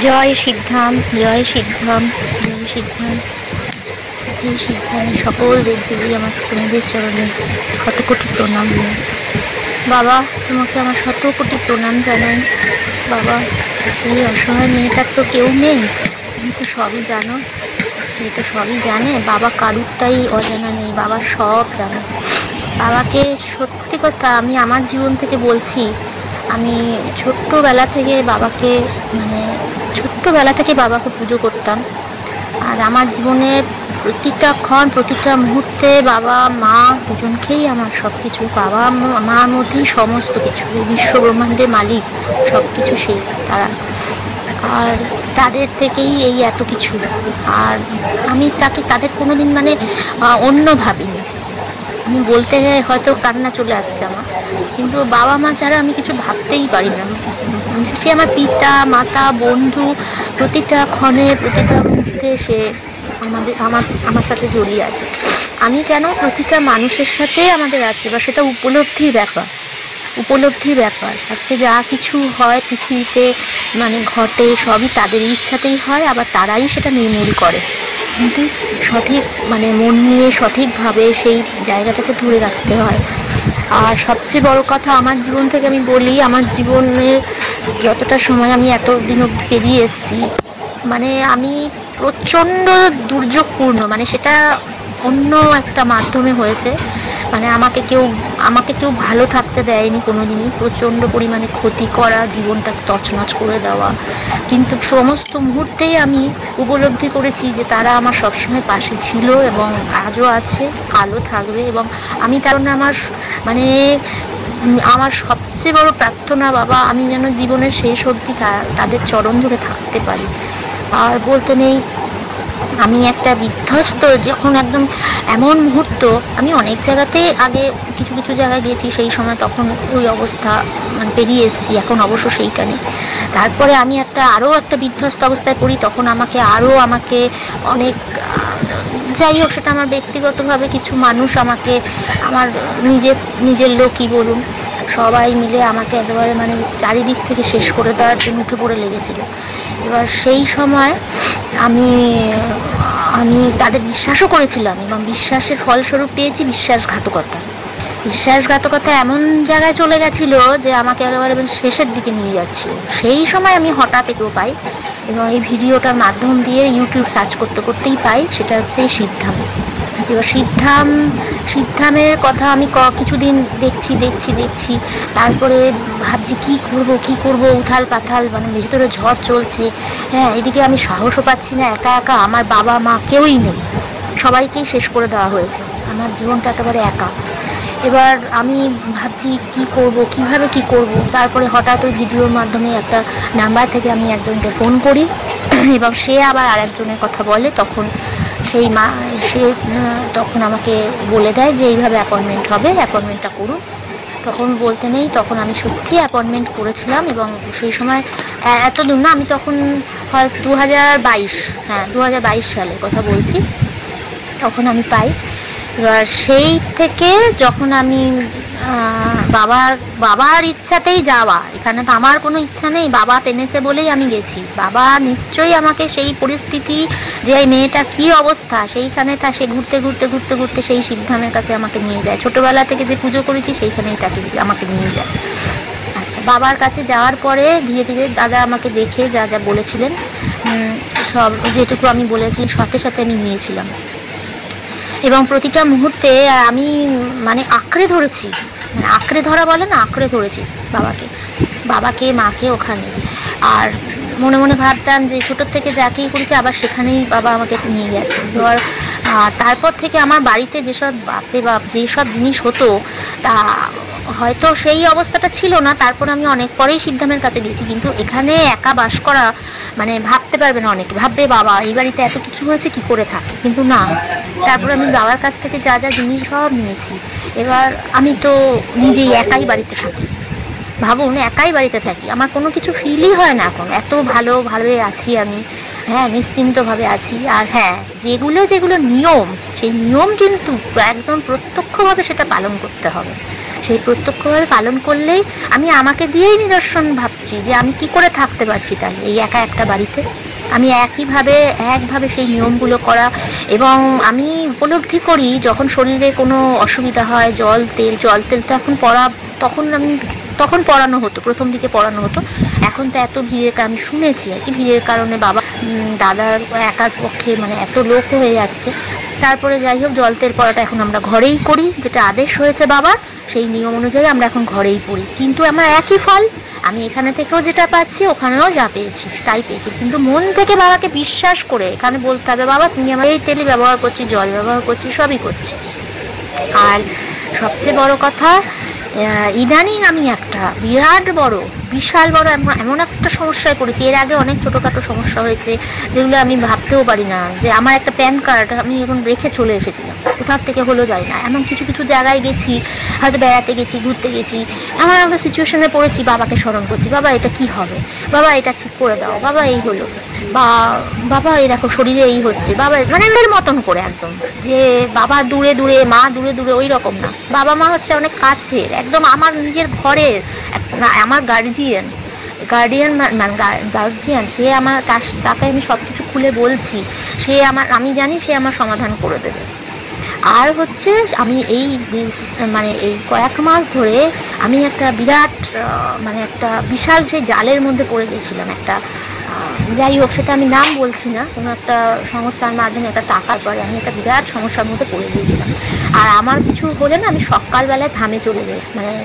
জয় সিদ্ধাম, জয় সিদ্ধাম, জয় সিদ্ধাম। এই সিদ্ধামের সকল দেবদেবী আমার তোমাদের চরণে শত কোটি প্রণাম। বাবা, তোমাকে আমার শত কোটি প্রণাম জানাই। বাবা, এই অসহায় মেয়েটার তো কেউ নেই, তুমি তো সবই জানো। সে তো সবই জানে, বাবা কারুরটাই অজানা নেই, বাবা সব জানে। বাবাকে সত্যি কথা আমি আমার জীবন থেকে বলছি, আমি ছোট্টবেলা থেকে বাবাকে পুজো করতাম। আর আমার জীবনের প্রতিটা ক্ষণ প্রতিটা মুহূর্তে বাবা মা দুজনকেই আমার সব কিছু, বাবা মার মধ্যেই সমস্ত কিছু, বিশ্ব ব্রহ্মাণ্ডের মালিক সব কিছু সেই তারা। আর তাদের থেকেই এই এত কিছু। আর আমি তাদের কোনোদিন অন্য ভাবিনি। আমি বলতে হয়তো কান্না চলে আসছে আমার, কিন্তু বাবা মা ছাড়া আমি কিছু ভাবতেই পারি না। সে আমার পিতা মাতা বন্ধু, প্রতিটা ক্ষণে প্রতিটা মুহূর্তে সে আমার সাথে জড়িয়ে আছে। আমি কেন, প্রতিটা মানুষের সাথে আমাদের আছে, বা সেটা উপলব্ধির ব্যাপার। আজকে যা কিছু হয় পৃথিবীতে ঘটে, সবই তাদের ইচ্ছাতেই হয়, আবার তারাই সেটা নির্মূল করে। কিন্তু সঠিক মন নিয়ে সঠিকভাবে সেই জায়গাটাকে ধরে রাখতে হয়। আর সবচেয়ে বড় কথা, আমার জীবন থেকে আমি বলি, আমার জীবনের যতটা সময় আমি এতদিন অবধি পেরিয়ে এসেছি, আমি প্রচণ্ড দুর্যোগপূর্ণ, সেটা অন্য একটা মাধ্যমে হয়েছে। আমাকে কেউ ভালো থাকতে দেয়নি কোনোদিনই, প্রচণ্ড পরিমাণে ক্ষতি করা, জীবনটাকে তছনছ করে দেওয়া। কিন্তু সমস্ত মুহূর্তেই আমি উপলব্ধি করেছি যে তারা আমার সবসময় পাশে ছিল এবং আজও আছে, আলো থাকবে। এবং আমি তার আমার সবচেয়ে বড় প্রার্থনা, বাবা আমি যেন জীবনের শেষ অবধি তাদের চরণ ধরে থাকতে পারি। আর বলতে নেই, আমি একটা বিধ্বস্ত, যখন একদম এমন মুহূর্ত, আমি অনেক জায়গাতে আগে কিছু কিছু জায়গায় গেছি, সেই সময় তখন ওই অবস্থা পেরিয়ে এসেছি, এখন অবশ্য সেইটা নেই। তারপরে আমি আরও একটা বিধ্বস্ত অবস্থায় পড়ি, তখন আমাকে অনেক, যাই হোক সেটা আমার ব্যক্তিগতভাবে কিছু মানুষ আমাকে, আমার নিজের লোকই বলুন, সবাই মিলে আমাকে একেবারে চারিদিক থেকে শেষ করে দেওয়ার জন্য উঠে পড়ে লেগেছিল। এবার সেই সময় আমি তাদের বিশ্বাসও করেছিলাম, এবং বিশ্বাসের ফলস্বরূপ পেয়েছি বিশ্বাসঘাতকতা এমন জায়গায় চলে গেছিল যে আমাকে একেবারে শেষের দিকে নিয়ে যাচ্ছিল। সেই সময় আমি হঠাৎ একটু পাই, এবং এই ভিডিওটার মাধ্যম দিয়ে ইউটিউব সার্চ করতেই পাই, সেটা হচ্ছে এই সিদ্ধাম। এবার সিদ্ধামের কথা আমি কিছুদিন দেখছি, তারপরে ভাবছি কি করব, উথাল পাথাল, ভেতরে ঝড় চলছে। হ্যাঁ, এদিকে আমি সাহসও পাচ্ছি না, একা একা, আমার বাবা মা কেউই নেই, সবাইকেই শেষ করে দেওয়া হয়েছে, আমার জীবনটা একেবারে একা। এবার আমি ভাবছি কিভাবে কি করব। তারপরে হঠাৎ ওই ভিডিওর মাধ্যমে একটা নাম্বার থেকে আমি একজনকে ফোন করি, এবং সে আবার আরেকজনের কথা বলে। তখন তখন আমাকে বলে দেয় যে এইভাবে অ্যাপয়েন্টমেন্ট হবে, অ্যাপয়েন্টমেন্টটা করুন। তখন বলতে নেই, তখন আমি সত্যি অ্যাপয়েন্টমেন্ট করেছিলাম, এবং সেই সময় এত দূর না, আমি তখন হয় 2022 সালের কথা বলছি, তখন আমি পাই। এবার সেই থেকে যখন আমি বাবার ইচ্ছাতেই যাওয়া, এখানে তো আমার কোনো ইচ্ছা নেই, বাবা টেনেছে বলেই আমি গেছি। বাবা নিশ্চয়ই আমাকে সেই পরিস্থিতি, যে এই মেয়েটা কী অবস্থা, সেইখানে সে ঘুরতে সেই সিদ্ধামের কাছে আমাকে নিয়ে যায়। ছোটোবেলা থেকে যে পুজো করেছি সেইখানেই আমাকে নিয়ে যায়। আচ্ছা, বাবার কাছে যাওয়ার পরে ধীরে ধীরে দাদা আমাকে দেখে যা যা বলেছিলেন, সব যেটুকু আমি বলেছিলাম সাথে সাথে আমি নিয়েছিলাম। এবং প্রতিটা মুহূর্তে আমি আঁকড়ে ধরেছি, আঁকড়ে ধরা বলে না, আঁকড়ে ধরেছি বাবাকে মাকে ওখানে। আর মনে মনে ভাবতাম যে ছোটোর থেকে যাকেই করেছি আবার সেখানেই বাবা আমাকে নিয়ে গেছে। এবার তারপর থেকে আমার বাড়িতে যেসব জিনিস হতো, তা হয়তো সেই অবস্থাটা ছিল না, তারপর আমি অনেক পরেই সিদ্ধামের কাছে গেছি। কিন্তু এখানে একা বাস করা, ভাবতে পারবে না, অনেকে ভাববে বাবা এই বাড়িতে এত কিছু হয়েছে কি করে থাকে, কিন্তু না। তারপর আমি বাবার কাছ থেকে যা যা জিনিস সব নিয়েছি। এবার আমি তো নিজেই একাই বাড়িতে থাকি, ভাবুন, একাই বাড়িতে থাকি, আমার কোনো কিছু ফিলই হয় না এখন, এত ভালোভাবে আছি আমি। হ্যাঁ, নিশ্চিন্তভাবে আছি। আর হ্যাঁ, যেগুলো নিয়ম, সেই নিয়ম কিন্তু একদম প্রত্যক্ষভাবে সেটা পালন করতে হবে। সেই প্রত্যক্ষভাবে পালন করলেই আমি আমাকে দিয়েই নিদর্শন ভাবছি যে আমি কি করে থাকতে পারছি তাহলে এই একা একটা বাড়িতে। আমি একভাবে সেই নিয়মগুলো করা, এবং আমি উপলব্ধি করি যখন শরীরে কোনো অসুবিধা হয়, জল তেল তো এখন তখন পড়ানো হতো, প্রথম দিকে পড়ানো হতো। এখন তো এত ভিড়ের, আমি শুনেছি আর কি, ভিড়ের কারণে বাবা দাদার একার পক্ষে মানে এত লোক হয়ে যাচ্ছে। তারপরে যাই হোক, জল তেল পড়াটা এখন আমরা ঘরেই করি, যেটা আদেশ হয়েছে বাবার, সেই নিয়ম অনুযায়ী আমরা এখন ঘরেই পড়ি। কিন্তু আমার একই ফল, আমি এখানে থেকেও যেটা পাচ্ছি ওখানেও যা পেয়েছি তাই পেয়েছি। কিন্তু মন থেকে বাবাকে বিশ্বাস করে এখানে বলতে হবে, বাবা তুমি আমার এই তেলই ব্যবহার করছি, জল ব্যবহার করছি, সবই করছি। আর সবচেয়ে বড় কথা, ইদানিং আমি একটা বিশাল বড় এমন একটা সমস্যায় পড়েছি। এর আগে অনেক ছোটোখাটো সমস্যা হয়েছে যেগুলো আমি ভাবতেও পারি না, যে আমার একটা প্যান কার্ড আমি এখন রেখে চলে এসেছিলাম, কোথার থেকে হলো যায় না। এমন কিছু জায়গায় গেছি, হয়তো বেড়াতে গেছি, ঘুরতে গেছি, এমন একটা সিচুয়েশনে পড়েছি, বাবাকে স্মরণ করছি, বাবা এটা কি হবে, বাবা এটা ঠিক করে দাও, বাবা এই হলো, বা বাবা এই দেখো শরীরে এই হচ্ছে, বাবা মানে এর মতন করে একদম, যে বাবা দূরে দূরে, মা দূরে দূরে, ওই রকম না। বাবা মা হচ্ছে অনেক কাছের, একদম আমার নিজের ঘরের, আমার গার্জিয়ান। সে আমার, তাকে আমি সব কিছু খুলে বলছি, আমি জানি সে আমার সমাধান করে দেবে। আর হচ্ছে আমি এই কয়েক মাস ধরে আমি একটা একটা বিশাল সেই জালের মধ্যে পড়ে গেছিলাম। যাই হোক, সেটা আমি নাম বলছি না, কোনো একটা সংস্থার মাধ্যমে একটা টাকার পরে আমি একটা বিরাট সমস্যার মধ্যে পড়ে গিয়েছিলাম। আর আমার কিছু হলে না, আমি সকালবেলায় থামে চলে যাই,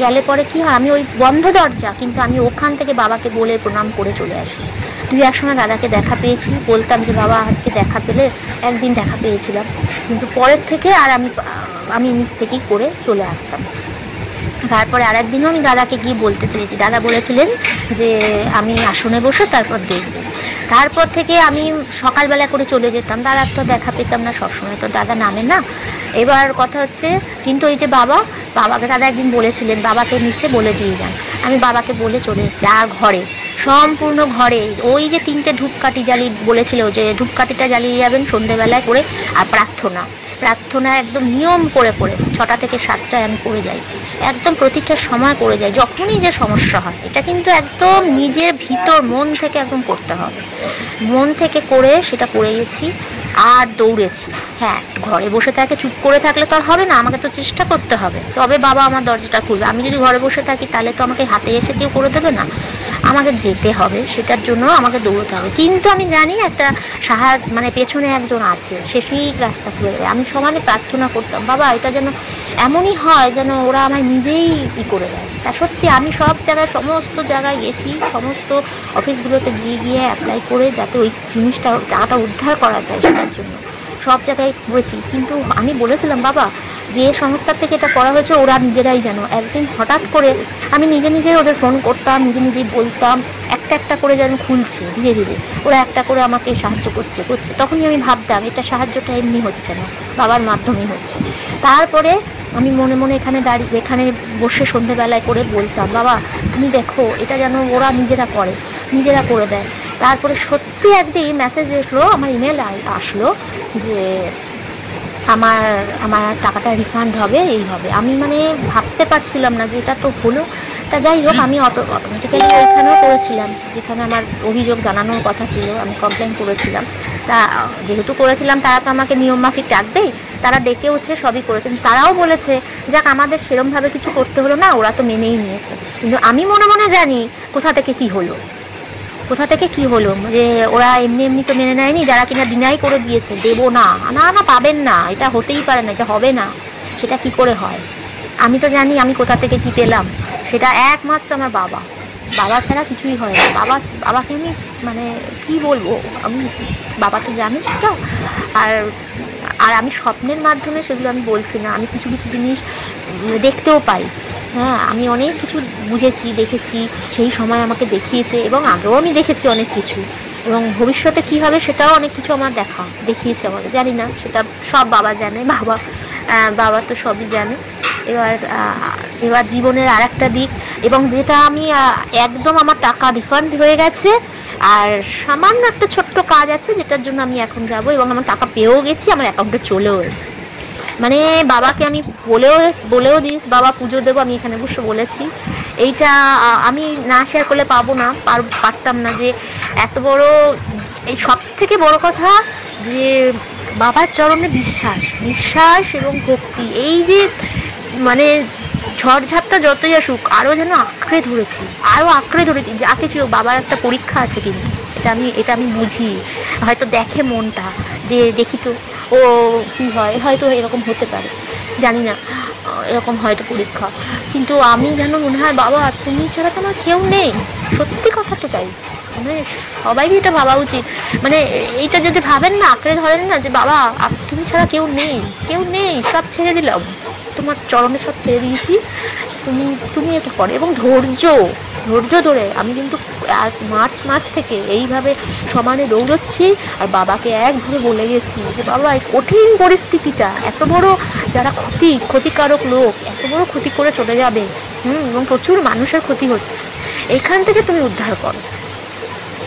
গেলে পরে কি হয়, আমি ওই বন্ধ দরজা, কিন্তু আমি ওখান থেকে বাবাকে বলে প্রণাম করে চলে আসি। এক সময় দাদাকে দেখা পেয়েছি, বলতাম যে বাবা আজকে দেখা পেলে, একদিন দেখা পেয়েছিলাম, কিন্তু পরের থেকে আর আমি নিজ থেকেই করে চলে আসতাম। তারপরে আরেকদিনও আমি দাদাকে গিয়ে বলতে চেয়েছি, দাদা বলেছিলেন যে আমি আসনে বসে তারপর দেখব। তারপর থেকে আমি সকালবেলা করে চলে যেতাম, দাদার তো দেখা পেতাম না, সবসময় তো দাদা নামে না। এবার কথা হচ্ছে, কিন্তু ওই যে বাবাকে দাদা একদিন বলেছিলেন বাবাকে নিচে বলে দিয়ে যান, আমি বাবাকে বলে চলে এসেছি। আর সম্পূর্ণ ঘরে ওই যে 3টে ধূপকাঠি জ্বালিয়ে বলেছিল, যে ধূপকাঠিটা জ্বালিয়ে যাবেন সন্ধ্যেবেলায় করে, আর প্রার্থনা একদম নিয়ম করে 6টা থেকে 7টায় আমি করে যাই, একদম প্রতিটার সময় করে যাই যখনই যে সমস্যা হয়। এটা কিন্তু একদম নিজের ভিতর মন থেকে একদম করতে হবে, মন থেকে করে সেটা করে গেছি। আর দৌড়েছি, হ্যাঁ, ঘরে বসে থাকে চুপ করে থাকলে তো আর হবে না, আমাকে তো চেষ্টা করতে হবে, তবে বাবা আমার দরজাটা খুলবে। আমি যদি ঘরে বসে থাকি তাহলে তো আমাকে হাতে এসে কেউ করে দেবে না, আমাকে যেতে হবে, সেটার জন্য আমাকে দৌড়তে হবে। কিন্তু আমি জানি একটা পেছনে একজন আছে, সে ঠিক রাস্তা খুলে দেবে। আমি সমানে প্রার্থনা করতাম, বাবা এটা যেন এমনই হয় যেন ওরা আমায় নিজেই করে দেয়। তা সত্যি আমি সব জায়গায়, সমস্ত জায়গায় গেছি, সমস্ত অফিসগুলোতে গিয়ে অ্যাপ্লাই করে যাতে ওই টাকাটা উদ্ধার করা যায়, সেটার জন্য সব জায়গায় হয়েছি। কিন্তু আমি বলেছিলাম, বাবা যে সংস্থার থেকে এটা করা হয়েছে ওরা নিজেরাই যেন, একদিন হঠাৎ করে আমি নিজেই ওদের ফোন করতাম, নিজেই বলতাম, একটা করে যেন খুলছে ধীরে ধীরে, ওরা একটা করে আমাকে সাহায্য করছে। তখনই আমি ভাবতাম এটা সাহায্যটা এমনি হচ্ছে না, বাবার মাধ্যমেই হচ্ছে। তারপরে আমি মনে এখানে বসে সন্ধ্যেবেলায় করে বলতাম, বাবা তুমি দেখো এটা যেন ওরা নিজেরা করে দেয়। তারপরে সত্যি একদিন মেসেজ এসলো, আমার ইমেল আসলো যে আমার টাকাটা রিফান্ড হবে, এই হবে। আমি ভাবতে পারছিলাম না যে এটা তো হলো। তা যাই হোক, আমি অটোমেটিক্যালি ওইখানেও করেছিলাম যেখানে আমার অভিযোগ জানানোর কথা ছিল, আমি কমপ্লেন করেছিলাম। তা যেহেতু করেছিলাম, তারা তো আমাকে নিয়মমাফিক ডাকবেই, তারা ডেকেওছে, সবই করেছেন। তারাও বলেছে যাক আমাদের সেরমভাবে কিছু করতে হলো না, ওরা তো মেনেই নিয়েছে। কিন্তু আমি মনে জানি কোথা থেকে কি হলো, যে ওরা এমনি তো মেনে নেয়নি, যারা কিনা ডিনাই করে দিয়েছে, দেবো না, পাবেন না, এটা হতেই পারে না, এটা হবে না, সেটা কি করে হয়। আমি তো জানি আমি কোথা থেকে কি পেলাম, সেটা একমাত্র আমার বাবা ছাড়া কিছুই হয় না। বাবাকে আমি কি বলবো, বাবা তো জানে সেটা। আর আমি স্বপ্নের মাধ্যমে সেগুলো আমি বলছি না, আমি কিছু জিনিস দেখতেও পাই। হ্যাঁ, আমি অনেক কিছু বুঝেছি, দেখেছি, সেই সময় আমাকে দেখিয়েছে, এবং আগেও আমি দেখেছি অনেক কিছু, এবং ভবিষ্যতে কি হবে সেটাও অনেক কিছু আমার দেখিয়েছে আমাকে। জানি না, সেটা সব বাবা জানে, বাবা তো সবই জানে। এবার জীবনের আর একটা দিক, এবং যেটা আমি একদম আমার টাকা রিফান্ড হয়ে গেছে, আর সামান্য একটা ছোট্ট কাজ আছে যেটার জন্য আমি এখন যাব, এবং আমার টাকা পেয়েও গেছি, আমার অ্যাকাউন্টে চলেও এসেছে। মানে বাবাকে আমি বলেও দিস বাবা পুজো দেবো, আমি এখানে বসে বলেছি। এইটা আমি না শেয়ার করলে পারতাম না, যে এত বড়, এই সব থেকে বড় কথা যে বাবার চরণে বিশ্বাস এবং ভক্তি, এই যে মানে ঝড়ঝাপটা যতই আসুক আরও যেন আঁকড়ে ধরেছি যা কিছু। বাবার একটা পরীক্ষা আছে, কিন্তু এটা আমি বুঝি, হয়তো দেখে মনটা, যে দেখি তো ও কি হয়, হয়তো এরকম হতে পারে, জানি না, এরকম হয়তো পরীক্ষা। কিন্তু আমি যেন মনে হয় বাবা তুমি ছাড়া তো আমার কেউ নেই, সত্যি কথা তো তাই। মানে সবাইই এটা ভাবা উচিত, মানে এইটা যদি ভাবেন না, আঁকড়ে ধরেন না, যে বাবা তুমি ছাড়া কেউ নেই, সব ছেড়ে দিলাম, তোমার চরণে সব ছেড়ে দিয়েছি, তুমি এটা করো। এবং ধৈর্য ধরে আমি কিন্তু মার্চ মাস থেকে এইভাবে সমানে দৌড়চ্ছি, আর বাবাকে একভাবে বলে গেছি যে বাবা এই কঠিন পরিস্থিতিটা, এত বড় যারা ক্ষতিকারক লোক এত বড় ক্ষতি করে চলে যাবে, এবং প্রচুর মানুষের ক্ষতি হচ্ছে, এখান থেকে তুমি উদ্ধার করো,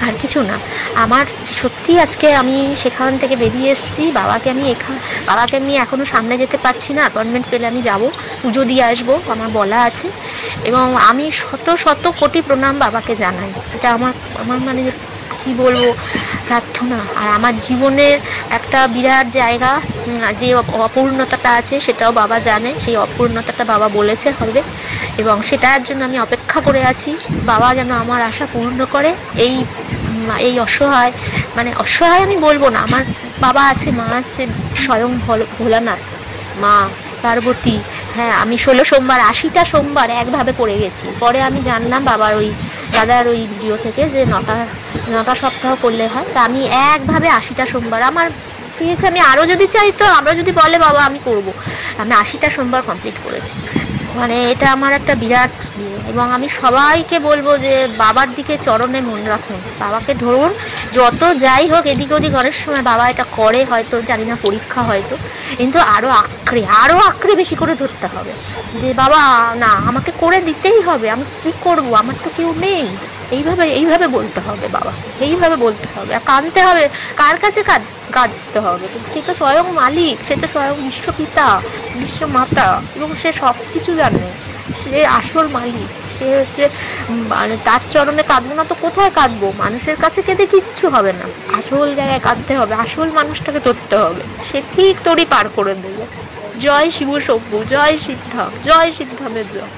আর কিছু না। আমার সত্যি আজকে আমি সেখান থেকে বেরিয়ে এসেছি। বাবাকে আমি এখনও সামনে যেতে পারছি না, অ্যাপয়েন্টমেন্ট পেলে আমি যাব, পুজো দিয়ে আসবো, আমার বলা আছে। এবং আমি শত কোটি প্রণাম বাবাকে জানাই, এটা আমার মানে কি বলবো, প্রার্থনা। আর আমার জীবনের একটা বিরাট জায়গা, যে অপূর্ণতাটা আছে সেটাও বাবা জানে, সেই অপূর্ণতাটা বাবা বলেছে হবে, এবং সেটার জন্য আমি অপেক্ষা করে আছি। বাবা যেন আমার আশা পূর্ণ করে। এই অসহায় আমি বলবো না, আমার বাবা আছে, মা আছে, স্বয়ং ভোলানাথ, মা পার্বতী। হ্যাঁ, আমি 16 সোমবার 80টা সোমবার একভাবে পড়ে গেছি। পরে আমি জানলাম বাবার ওই দাদার ওই ভিডিও থেকে যে 9টা সপ্তাহ করলে হয়। তা আমি একভাবে 80টা সোমবার, আমার চেয়েছে, আমি আরও যদি চাই তো, আমরা যদি বলে বাবা আমি করব, আমি 80টা সোমবার কমপ্লিট করেছি। মানে এটা আমার একটা বিরাট ইয়ে। এবং আমি সবাইকে বলবো যে বাবার দিকে চরণে মন রাখুন, বাবাকে ধরুন, যত যাই হোক এদিক ওদিক অনেক সময় বাবা এটা করে, হয়তো জানি না, পরীক্ষা হয়তো, কিন্তু আরও আঁকড়ে বেশি করে ধরতে হবে, যে বাবা না আমাকে করে দিতেই হবে, আমি কী করবো, আমার তো কেউ নেই, এইভাবে বলতে হবে বাবা, এইভাবে বলতে হবে, আর কাঁদতে হবে। কার কাছে কাঁদতে হবে? সে তো স্বয়ং মালিক, সে তো স্বয়ং বিশ্বপিতা, বিশ্বমাতা, এবং সে সব কিছু জানে, সে আসল মালিক, সে হচ্ছে, মানে তার চরণে কাঁদবো না তো কোথায় কাঁদবো? মানুষের কাছে কেঁদে কিচ্ছু হবে না, আসল জায়গায় কাঁদতে হবে, আসল মানুষটাকে ধরতে হবে, সে ঠিক তোরই পার করে দেবে। জয় শিব শম্ভু, জয় সিদ্ধা, জয় সিদ্ধামের জয়।